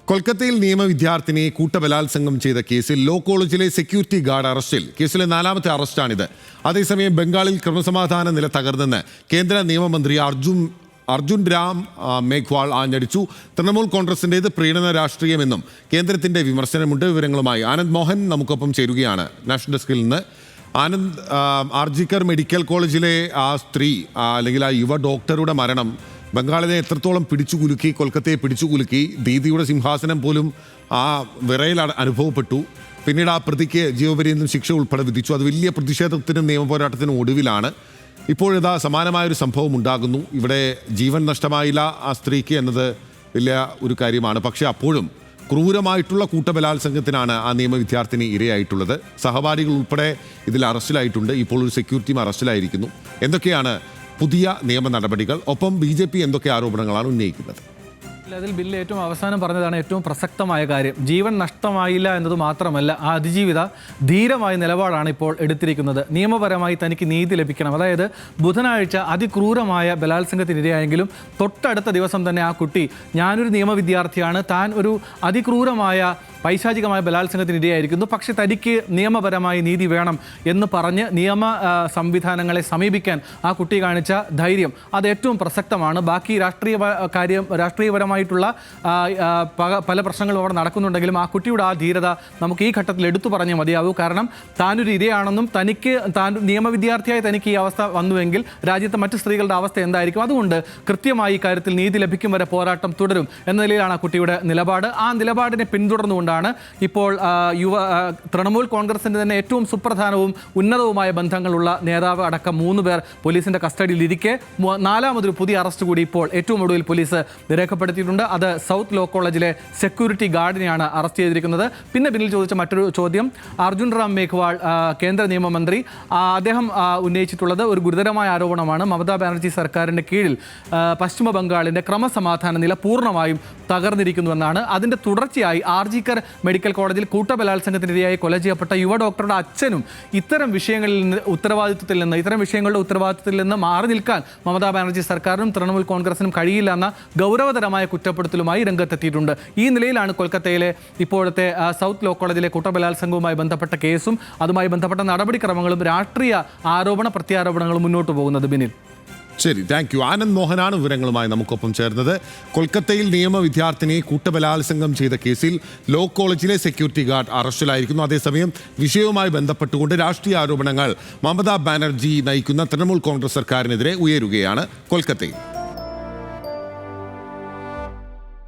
കൊൽക്കത്തയിൽ നിയമ വിദ്യാർത്ഥിനിയെ കൂട്ടബലാത്സംഗം ചെയ്ത കേസിൽ ലോ കോളേജിലെ സെക്യൂരിറ്റി ഗാർഡ് അറസ്റ്റിൽ. കേസിലെ 4ാമത്തെ അറസ്റ്റാണിത്. അതേസമയം ബംഗാളിൽ ക്രമസമാധാന നില തകർന്നെന്ന് കേന്ദ്ര നിയമമന്ത്രി അർജുൻ രാം മേഘ്വാൾ ആഞ്ഞടിച്ചു. തൃണമൂൽ കോൺഗ്രസിൻ്റേത് പ്രീണന രാഷ്ട്രീയമെന്നും കേന്ദ്രത്തിന്റെ വിമർശനമുണ്ട്. വിവരങ്ങളുമായി ആനന്ദ് മോഹൻ നമുക്കൊപ്പം ചേരുകയാണ് നാഷണൽ ഡെസ്കിൽ നിന്ന്. ആനന്ദ്, ആർജിക്കർ മെഡിക്കൽ കോളേജിലെ ആ സ്ത്രീ അല്ലെങ്കിൽ ആ യുവ ഡോക്ടറുടെ മരണം ബംഗാളിനെ എത്രത്തോളം പിടിച്ചുകുലുക്കി, കൊൽക്കത്തയെ പിടിച്ചുകുലുക്കി. ദീദിയുടെ സിംഹാസനം പോലും ആ വിറയിൽ അനുഭവപ്പെട്ടു. പിന്നീട് ആ പ്രതിക്ക് ജീവപര്യന്തം ശിക്ഷ ഉൾപ്പെടെ വിധിച്ചു. അത് വലിയ പ്രതിഷേധത്തിനും നിയമപോരാട്ടത്തിനും ഒടുവിലാണ് ഇപ്പോഴിതാ സമാനമായൊരു സംഭവം ഉണ്ടാകുന്നു. ഇവിടെ ജീവൻ നഷ്ടമായില്ല ആ സ്ത്രീക്ക് എന്നത് വലിയ ഒരു കാര്യമാണ്. പക്ഷേ അപ്പോഴും ക്രൂരമായിട്ടുള്ള കൂട്ടബലാത്സംഗത്തിനാണ് ആ നിയമ വിദ്യാർത്ഥിനി ഇരയായിട്ടുള്ളത്. സഹപാഠികൾ ഉൾപ്പെടെ ഇതിൽ അറസ്റ്റിലായിട്ടുണ്ട്. ഇപ്പോൾ ഒരു സെക്യൂരിറ്റിയും അറസ്റ്റിലായിരിക്കുന്നു. എന്തൊക്കെയാണ് പുതിയ നിയമ നടപടികൾ? ഒപ്പം BJP എന്തൊക്കെ ആരോപണങ്ങളാണ് ഉന്നയിക്കുന്നത്? അതിൽ ബില്ല് ഏറ്റവും അവസാനം പറഞ്ഞതാണ് ഏറ്റവും പ്രസക്തമായ കാര്യം. ജീവൻ നഷ്ടമായില്ല എന്നത് മാത്രമല്ല, ആ അതിജീവിത ധീരമായ നിലപാടാണ് ഇപ്പോൾ എടുത്തിരിക്കുന്നത്. നിയമപരമായി തനിക്ക് നീതി ലഭിക്കണം. അതായത് ബുധനാഴ്ച അതിക്രൂരമായ ബലാത്സംഗത്തിനിരയായെങ്കിലും തൊട്ടടുത്ത ദിവസം തന്നെ ആ കുട്ടി, ഞാനൊരു നിയമ വിദ്യാർത്ഥിയാണ്, താൻ ഒരു അതിക്രൂരമായ പൈശാചികമായ ബലാത്സംഗത്തിനിരയായിരിക്കുന്നു, പക്ഷെ തനിക്ക് നിയമപരമായി നീതി വേണം എന്ന് പറഞ്ഞ് നിയമ സംവിധാനങ്ങളെ സമീപിക്കാൻ ആ കുട്ടി കാണിച്ച ധൈര്യം അത് ഏറ്റവും പ്രസക്തമാണ്. ബാക്കി രാഷ്ട്രീയപരമായിട്ടുള്ള പല പ്രശ്നങ്ങളും അവിടെ നടക്കുന്നുണ്ടെങ്കിലും ആ കുട്ടിയുടെ ആ ധീരത നമുക്ക് ഈ ഘട്ടത്തിൽ എടുത്തു പറഞ്ഞേ മതിയാവൂ. കാരണം താനൊരു ഇരയാണെന്നും താൻ നിയമ വിദ്യാർത്ഥിയായി തനിക്ക് ഈ അവസ്ഥ വന്നുവെങ്കിൽ രാജ്യത്തെ മറ്റ് സ്ത്രീകളുടെ അവസ്ഥ എന്തായിരിക്കും, അതുകൊണ്ട് കൃത്യമായി ഈ കാര്യത്തിൽ നീതി ലഭിക്കും വരെ പോരാട്ടം തുടരും എന്ന നിലയിലാണ് ആ കുട്ടിയുടെ നിലപാട്. ആ നിലപാടിനെ പിന്തുടർന്നുകൊണ്ടാണ് ഇപ്പോൾ തൃണമൂൽ കോൺഗ്രസിന്റെ തന്നെ ഏറ്റവും സുപ്രധാനവും ഉന്നതവുമായ ബന്ധങ്ങളുള്ള നേതാവ് അടക്കം 3 പേർ പോലീസിന്റെ കസ്റ്റഡിയിലിരിക്കെ 4ാമതൊരു പുതിയ അറസ്റ്റ് കൂടി ഇപ്പോൾ ഏറ്റവും ഒടുവിൽ പോലീസ് രേഖപ്പെടുത്തിയിട്ടുണ്ട്. അത് സൗത്ത് ലോ കോളേജിലെ സെക്യൂരിറ്റി ഗാർഡിനെയാണ് അറസ്റ്റ് ചെയ്തിരിക്കുന്നത്. പിന്നെ പിന്നിൽ ചോദിച്ച മറ്റൊരു ചോദ്യം, അർജുൻ റാം മേഘ്വാൾ കേന്ദ്ര നിയമമന്ത്രി, അദ്ദേഹം ഉന്നയിച്ചിട്ടുള്ളത് ഒരു ഗുരുതരമായ ആരോപണമാണ്. മമതാ ബാനർജി സർക്കാരിന്റെ കീഴിൽ പശ്ചിമ ബംഗാളിന്റെ ക്രമസമാധാന നില പൂർണ്ണമായും തകർന്നിരിക്കുന്നുവെന്നാണ്. അതിന്റെ തുടർച്ചയായി ആർജിക്കർ മെഡിക്കൽ കോളേജിൽ കൂട്ടബലാത്സംഗത്തിനിരയായി കൊല ചെയ്യപ്പെട്ട യുവ ഡോക്ടറുടെ അച്ഛനും ഇത്തരം വിഷയങ്ങളുടെ ഉത്തരവാദിത്തത്തിൽ നിന്ന് മാറി നിൽക്കാൻ മമതാ ബാനർജി സർക്കാരിനും തൃണമൂൽ കോൺഗ്രസിനും കഴിയില്ല എന്ന ഗൗരവതരമായ കുറ്റപ്പെടുത്തലുമായി രംഗത്തെത്തിയിട്ടുണ്ട്. ഈ നിലയിലാണ് കൊൽക്കത്തയിലെ ഇപ്പോഴത്തെ സൗത്ത് ലോ കോളേജിലെ കൂട്ടബലാത്സംഗവുമായി ബന്ധപ്പെട്ട കേസും അതുമായി ബന്ധപ്പെട്ട നടപടിക്രമങ്ങളും രാഷ്ട്രീയ ആരോപണ പ്രത്യാരോപണങ്ങളും മുന്നോട്ട് പോകുന്നത്. ബിനിൽ, ശരി, താങ്ക് യു. ആനന്ദ് മോഹനാണ് വിവരങ്ങളുമായി നമുക്കൊപ്പം ചേർന്നത്. കൊൽക്കത്തയിൽ നിയമ വിദ്യാർത്ഥിനിയെ കൂട്ടബലാത്സംഗം ചെയ്ത കേസിൽ ലോ കോളേജിലെ സെക്യൂരിറ്റി ഗാർഡ് അറസ്റ്റിലായിരിക്കുന്നു. അതേസമയം വിഷയവുമായി ബന്ധപ്പെട്ടുകൊണ്ട് രാഷ്ട്രീയ ആരോപണങ്ങൾ മമതാ ബാനർജി നയിക്കുന്ന തൃണമൂൽ കോൺഗ്രസ് സർക്കാരിനെതിരെ ഉയരുകയാണ് കൊൽക്കത്തയിൽ.